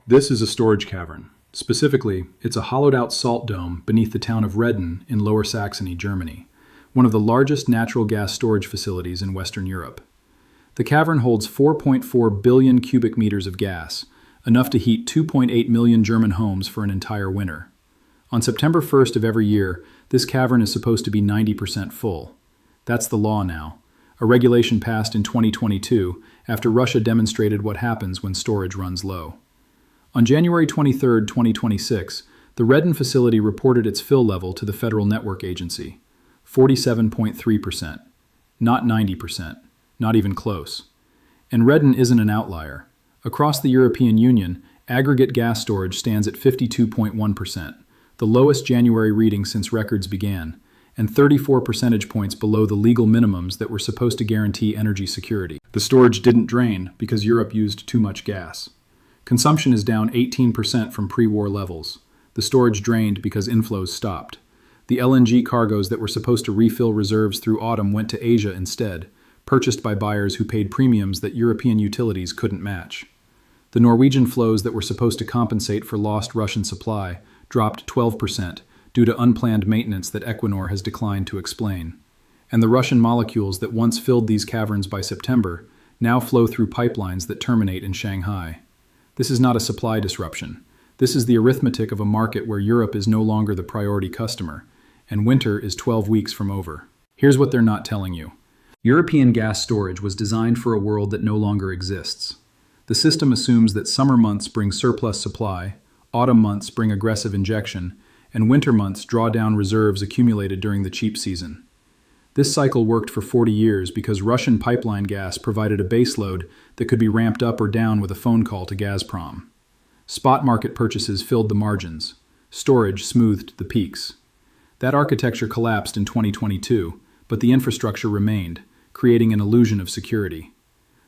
This is a storage cavern. Specifically, it's a hollowed-out salt dome beneath the town of Redden in Lower Saxony, Germany, one of the largest natural gas storage facilities in Western Europe. The cavern holds 4.4 billion cubic meters of gas, enough to heat 2.8 million German homes for an entire winter. On September 1st of every year, this cavern is supposed to be 90% full. That's the law now, a regulation passed in 2022 after Russia demonstrated what happens when storage runs low. On January 23, 2026, the Redden facility reported its fill level to the Federal Network Agency, 47.3%, not 90%, not even close. And Redden isn't an outlier. Across the European Union, aggregate gas storage stands at 52.1%, the lowest January reading since records began, and 34 percentage points below the legal minimums that were supposed to guarantee energy security. The storage didn't drain because Europe used too much gas. Consumption is down 18% from pre-war levels. The storage drained because inflows stopped. The LNG cargoes that were supposed to refill reserves through autumn went to Asia instead, purchased by buyers who paid premiums that European utilities couldn't match. The Norwegian flows that were supposed to compensate for lost Russian supply dropped 12% due to unplanned maintenance that Equinor has declined to explain. And the Russian molecules that once filled these caverns by September now flow through pipelines that terminate in Shanghai. This is not a supply disruption. This is the arithmetic of a market where Europe is no longer the priority customer, and winter is 12 weeks from over. Here's what they're not telling you. European gas storage was designed for a world that no longer exists. The system assumes that summer months bring surplus supply, autumn months bring aggressive injection, and winter months draw down reserves accumulated during the cheap season. This cycle worked for 40 years because Russian pipeline gas provided a baseload that could be ramped up or down with a phone call to Gazprom. Spot market purchases filled the margins. Storage smoothed the peaks. That architecture collapsed in 2022, but the infrastructure remained, creating an illusion of security.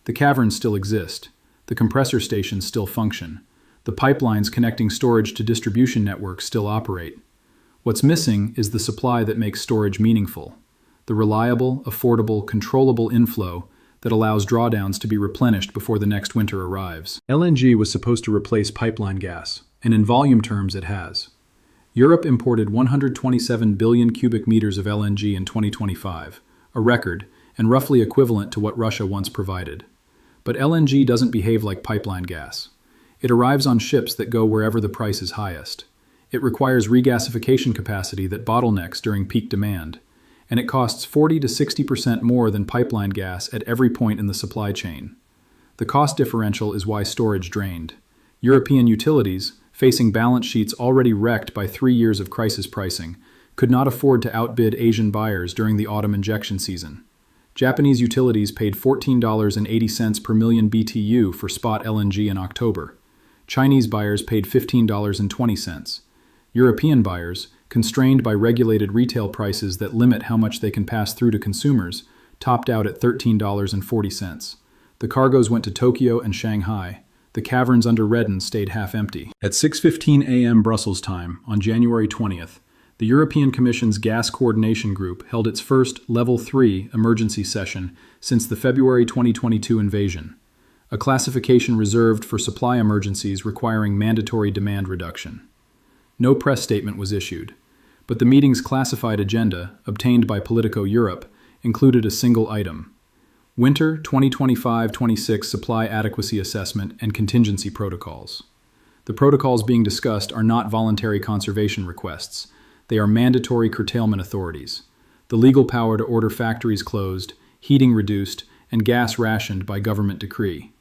The caverns still exist. The compressor stations still function. The pipelines connecting storage to distribution networks still operate. What's missing is the supply that makes storage meaningful. The reliable, affordable, controllable inflow that allows drawdowns to be replenished before the next winter arrives. LNG was supposed to replace pipeline gas, and in volume terms it has. Europe imported 127 billion cubic meters of LNG in 2025, a record, and roughly equivalent to what Russia once provided. But LNG doesn't behave like pipeline gas. It arrives on ships that go wherever the price is highest. It requires regasification capacity that bottlenecks during peak demand, and it costs 40 to 60% more than pipeline gas at every point in the supply chain. The cost differential is why storage drained. European utilities, facing balance sheets already wrecked by 3 years of crisis pricing, could not afford to outbid Asian buyers during the autumn injection season. Japanese utilities paid $14.80 per million BTU for spot LNG in October. Chinese buyers paid $15.20. European buyers, constrained by regulated retail prices that limit how much they can pass through to consumers, topped out at $13.40. The cargoes went to Tokyo and Shanghai. The caverns under Redden stayed half empty. At 6:15 a.m. Brussels time on January 20th, the European Commission's Gas Coordination Group held its first Level 3 emergency session since the February 2022 invasion, a classification reserved for supply emergencies requiring mandatory demand reduction. No press statement was issued, but the meeting's classified agenda, obtained by Politico Europe, included a single item: Winter 2025-26 Supply Adequacy Assessment and Contingency Protocols. The protocols being discussed are not voluntary conservation requests. They are mandatory curtailment authorities, the legal power to order factories closed, heating reduced, and gas rationed by government decree.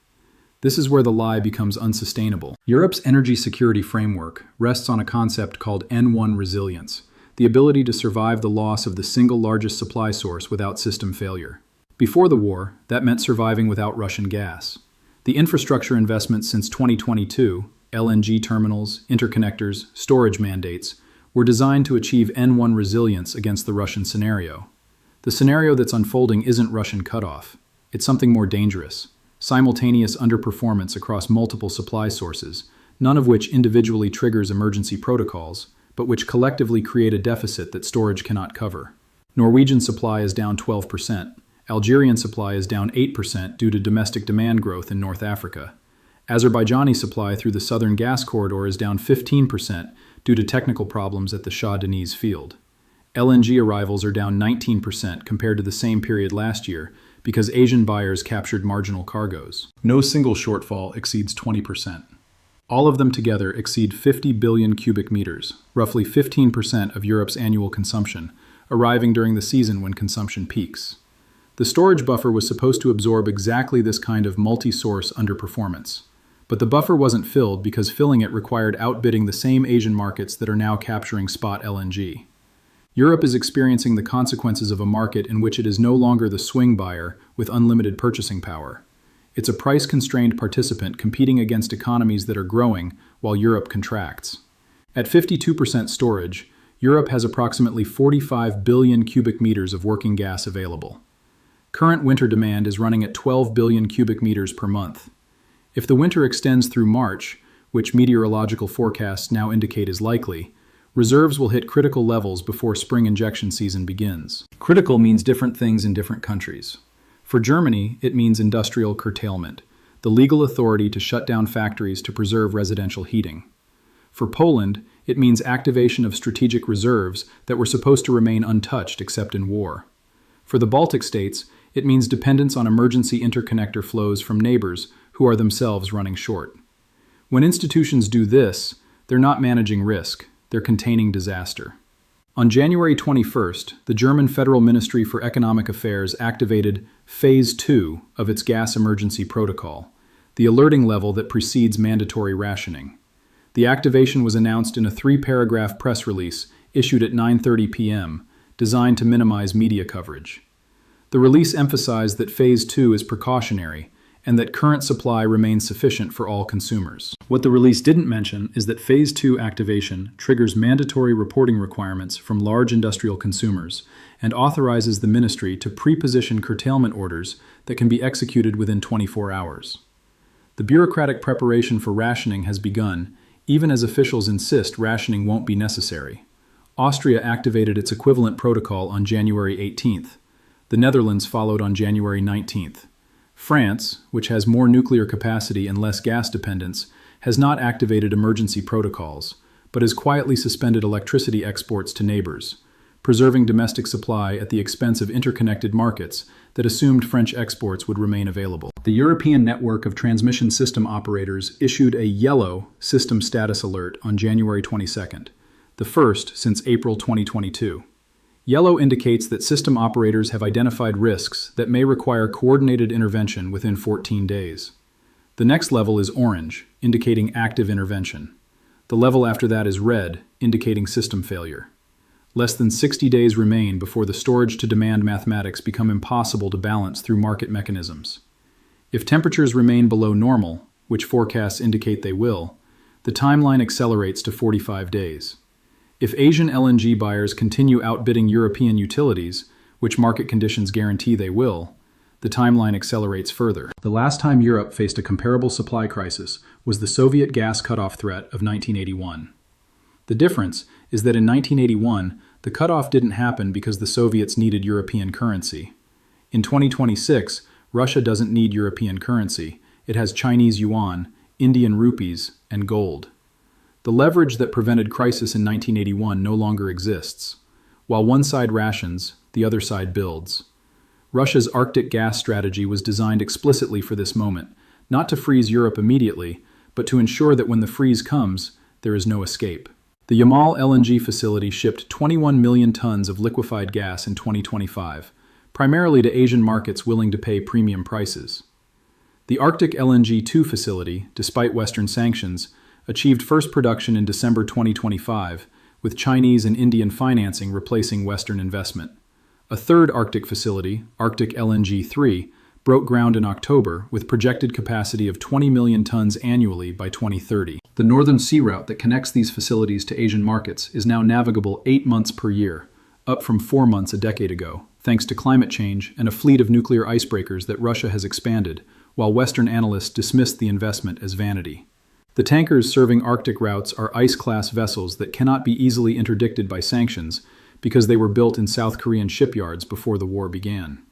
This is where the lie becomes unsustainable. Europe's energy security framework rests on a concept called N1 resilience, the ability to survive the loss of the single largest supply source without system failure. Before the war, that meant surviving without Russian gas. The infrastructure investments since 2022, LNG terminals, interconnectors, storage mandates, were designed to achieve N1 resilience against the Russian scenario. The scenario that's unfolding isn't Russian cutoff. It's something more dangerous: simultaneous underperformance across multiple supply sources, none of which individually triggers emergency protocols, but which collectively create a deficit that storage cannot cover. Norwegian supply is down 12%. Algerian supply is down 8% due to domestic demand growth in North Africa. Azerbaijani supply through the southern gas corridor is down 15% due to technical problems at the Shah Deniz field. LNG arrivals are down 19% compared to the same period last year because Asian buyers captured marginal cargoes. No single shortfall exceeds 20%. All of them together exceed 50 billion cubic meters, roughly 15% of Europe's annual consumption, arriving during the season when consumption peaks. The storage buffer was supposed to absorb exactly this kind of multi-source underperformance. But the buffer wasn't filled because filling it required outbidding the same Asian markets that are now capturing spot LNG. Europe is experiencing the consequences of a market in which it is no longer the swing buyer with unlimited purchasing power. It's a price-constrained participant competing against economies that are growing while Europe contracts. At 52% storage, Europe has approximately 45 billion cubic meters of working gas available. Current winter demand is running at 12 billion cubic meters per month. If the winter extends through March, which meteorological forecasts now indicate is likely, reserves will hit critical levels before spring injection season begins. Critical means different things in different countries. For Germany, it means industrial curtailment, the legal authority to shut down factories to preserve residential heating. For Poland, it means activation of strategic reserves that were supposed to remain untouched except in war. For the Baltic states, it means dependence on emergency interconnector flows from neighbors who are themselves running short. When institutions do this, they're not managing risk, they're containing disaster. On January 21st, the German Federal Ministry for Economic Affairs activated Phase 2 of its gas emergency protocol, the alerting level that precedes mandatory rationing. The activation was announced in a 3-paragraph press release issued at 9:30 p.m., designed to minimize media coverage. The release emphasized that Phase 2 is precautionary and that current supply remains sufficient for all consumers. What the release didn't mention is that Phase 2 activation triggers mandatory reporting requirements from large industrial consumers and authorizes the ministry to pre-position curtailment orders that can be executed within 24 hours. The bureaucratic preparation for rationing has begun, even as officials insist rationing won't be necessary. Austria activated its equivalent protocol on January 18th. The Netherlands followed on January 19th. France, which has more nuclear capacity and less gas dependence, has not activated emergency protocols, but has quietly suspended electricity exports to neighbors, preserving domestic supply at the expense of interconnected markets that assumed French exports would remain available. The European Network of Transmission System Operators issued a yellow system status alert on January 22nd, the first since April 2022. Yellow indicates that system operators have identified risks that may require coordinated intervention within 14 days. The next level is orange, indicating active intervention. The level after that is red, indicating system failure. Less than 60 days remain before the storage-to-demand mathematics become impossible to balance through market mechanisms. If temperatures remain below normal, which forecasts indicate they will, the timeline accelerates to 45 days. If Asian LNG buyers continue outbidding European utilities, which market conditions guarantee they will, the timeline accelerates further. The last time Europe faced a comparable supply crisis was the Soviet gas cutoff threat of 1981. The difference is that in 1981, the cutoff didn't happen because the Soviets needed European currency. In 2026, Russia doesn't need European currency. It has Chinese yuan, Indian rupees, and gold. The leverage that prevented crisis in 1981 no longer exists. While one side rations, the other side builds. Russia's Arctic gas strategy was designed explicitly for this moment, not to freeze Europe immediately, but to ensure that when the freeze comes, there is no escape. The Yamal LNG facility shipped 21 million tons of liquefied gas in 2025, primarily to Asian markets willing to pay premium prices. The Arctic LNG 2 facility, despite Western sanctions, achieved first production in December 2025, with Chinese and Indian financing replacing Western investment. A third Arctic facility, Arctic LNG 3, broke ground in October with projected capacity of 20 million tons annually by 2030. The northern sea route that connects these facilities to Asian markets is now navigable 8 months per year, up from 4 months a decade ago, thanks to climate change and a fleet of nuclear icebreakers that Russia has expanded, while Western analysts dismissed the investment as vanity. The tankers serving Arctic routes are ice-class vessels that cannot be easily interdicted by sanctions because they were built in South Korean shipyards before the war began.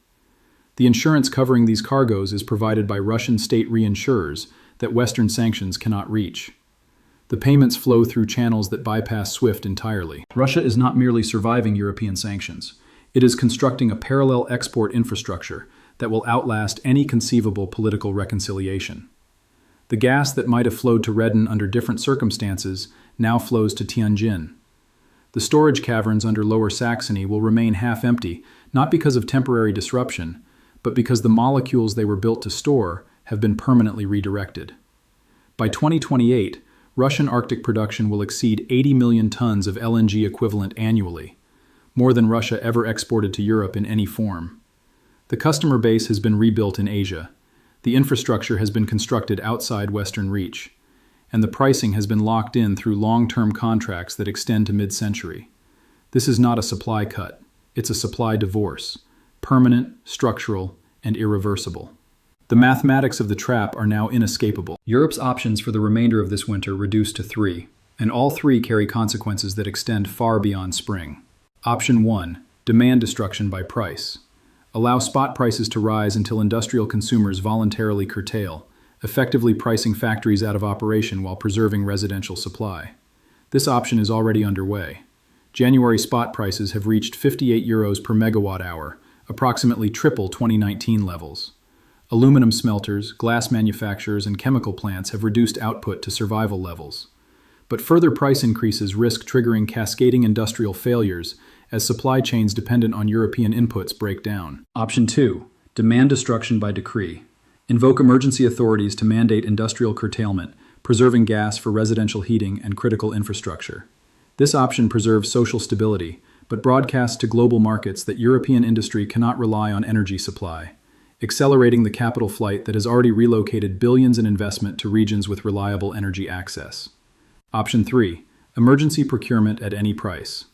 The insurance covering these cargoes is provided by Russian state reinsurers that Western sanctions cannot reach. The payments flow through channels that bypass SWIFT entirely. Russia is not merely surviving European sanctions. It is constructing a parallel export infrastructure that will outlast any conceivable political reconciliation. The gas that might have flowed to Redden under different circumstances now flows to Tianjin. The storage caverns under Lower Saxony will remain half empty, not because of temporary disruption, but because the molecules they were built to store have been permanently redirected. By 2028, Russian Arctic production will exceed 80 million tons of LNG equivalent annually, more than Russia ever exported to Europe in any form. The customer base has been rebuilt in Asia, the infrastructure has been constructed outside Western reach, and the pricing has been locked in through long-term contracts that extend to mid-century. This is not a supply cut, it's a supply divorce, permanent, structural, and irreversible. The mathematics of the trap are now inescapable. Europe's options for the remainder of this winter reduce to 3, and all 3 carry consequences that extend far beyond spring. Option 1. Demand destruction by price. Allow spot prices to rise until industrial consumers voluntarily curtail, effectively pricing factories out of operation while preserving residential supply. This option is already underway. January spot prices have reached €58 per megawatt hour, approximately triple 2019 levels. Aluminum smelters, glass manufacturers, and chemical plants have reduced output to survival levels. But further price increases risk triggering cascading industrial failures as supply chains dependent on European inputs break down. Option 2. Demand destruction by decree. Invoke emergency authorities to mandate industrial curtailment, preserving gas for residential heating and critical infrastructure. This option preserves social stability, but broadcasts to global markets that European industry cannot rely on energy supply, accelerating the capital flight that has already relocated billions in investment to regions with reliable energy access. Option 3. Emergency procurement at any price.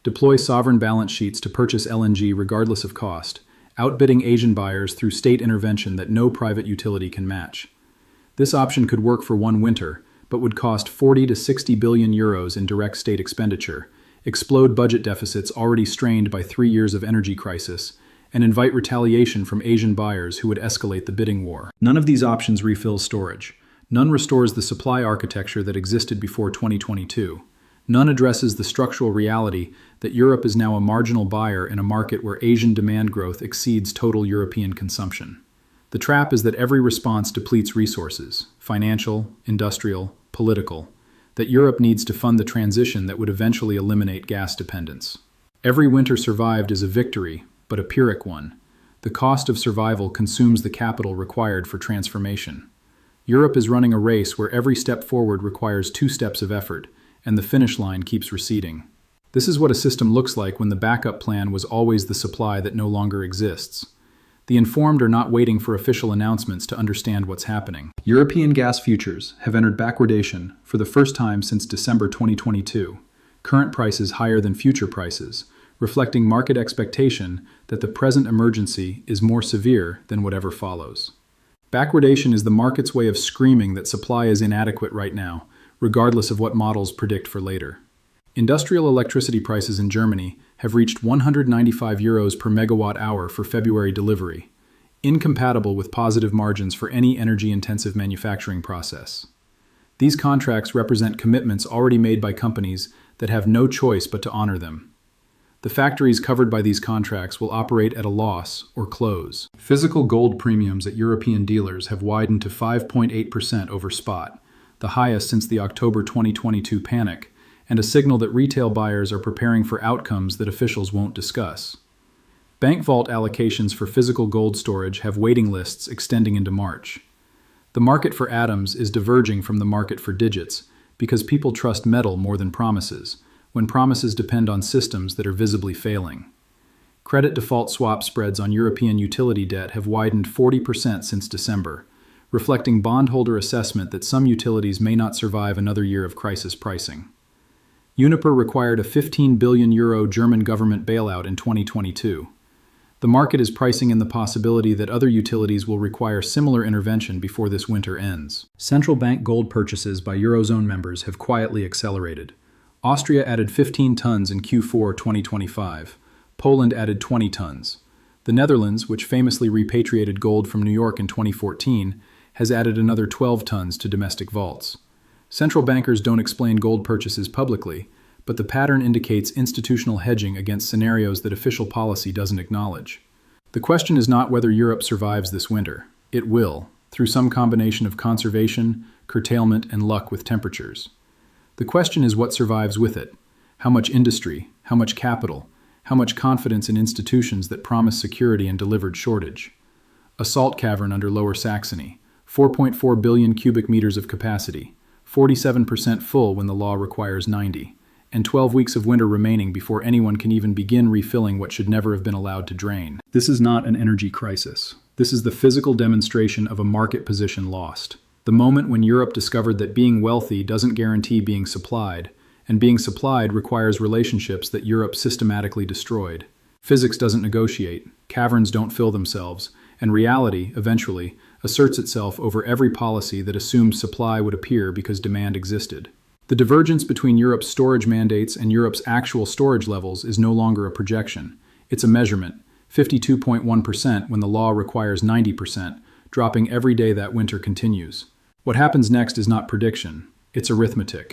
Deploy sovereign balance sheets to purchase LNG regardless of cost, outbidding Asian buyers through state intervention that no private utility can match. This option could work for one winter, but would cost 40 to 60 billion euros in direct state expenditure, explode budget deficits already strained by 3 years of energy crisis, and invite retaliation from Asian buyers who would escalate the bidding war. None of these options refills storage. None restores the supply architecture that existed before 2022. None addresses the structural reality that Europe is now a marginal buyer in a market where Asian demand growth exceeds total European consumption. The trap is that every response depletes resources, financial, industrial, political, that Europe needs to fund the transition that would eventually eliminate gas dependence. Every winter survived is a victory, but a Pyrrhic one. The cost of survival consumes the capital required for transformation. Europe is running a race where every step forward requires 2 steps of effort, and the finish line keeps receding. This is what a system looks like when the backup plan was always the supply that no longer exists. The informed are not waiting for official announcements to understand what's happening. European gas futures have entered backwardation for the first time since December 2022, current prices higher than future prices, reflecting market expectation that the present emergency is more severe than whatever follows. Backwardation is the market's way of screaming that supply is inadequate right now, regardless of what models predict for later. Industrial electricity prices in Germany have reached €195 per megawatt hour for February delivery, incompatible with positive margins for any energy-intensive manufacturing process. These contracts represent commitments already made by companies that have no choice but to honor them. The factories covered by these contracts will operate at a loss or close. Physical gold premiums at European dealers have widened to 5.8% over spot, the highest since the October 2022 panic, and a signal that retail buyers are preparing for outcomes that officials won't discuss. Bank vault allocations for physical gold storage have waiting lists extending into March. The market for atoms is diverging from the market for digits because people trust metal more than promises, when promises depend on systems that are visibly failing. Credit default swap spreads on European utility debt have widened 40% since December, reflecting bondholder assessment that some utilities may not survive another year of crisis pricing. Uniper required a €15 billion German government bailout in 2022. The market is pricing in the possibility that other utilities will require similar intervention before this winter ends. Central bank gold purchases by Eurozone members have quietly accelerated. Austria added 15 tons in Q4 2025. Poland added 20 tons. The Netherlands, which famously repatriated gold from New York in 2014, has added another 12 tons to domestic vaults. Central bankers don't explain gold purchases publicly, but the pattern indicates institutional hedging against scenarios that official policy doesn't acknowledge. The question is not whether Europe survives this winter. It will, through some combination of conservation, curtailment, and luck with temperatures. The question is what survives with it. How much industry, how much capital, how much confidence in institutions that promise security and delivered shortage. A salt cavern under Lower Saxony, 4.4 billion cubic meters of capacity, 47% full when the law requires 90, and 12 weeks of winter remaining before anyone can even begin refilling what should never have been allowed to drain. This is not an energy crisis. This is the physical demonstration of a market position lost. The moment when Europe discovered that being wealthy doesn't guarantee being supplied, and being supplied requires relationships that Europe systematically destroyed. Physics doesn't negotiate, caverns don't fill themselves, and reality, eventually, asserts itself over every policy that assumed supply would appear because demand existed. The divergence between Europe's storage mandates and Europe's actual storage levels is no longer a projection. It's a measurement, 52.1% when the law requires 90%, dropping every day that winter continues. What happens next is not prediction, it's arithmetic.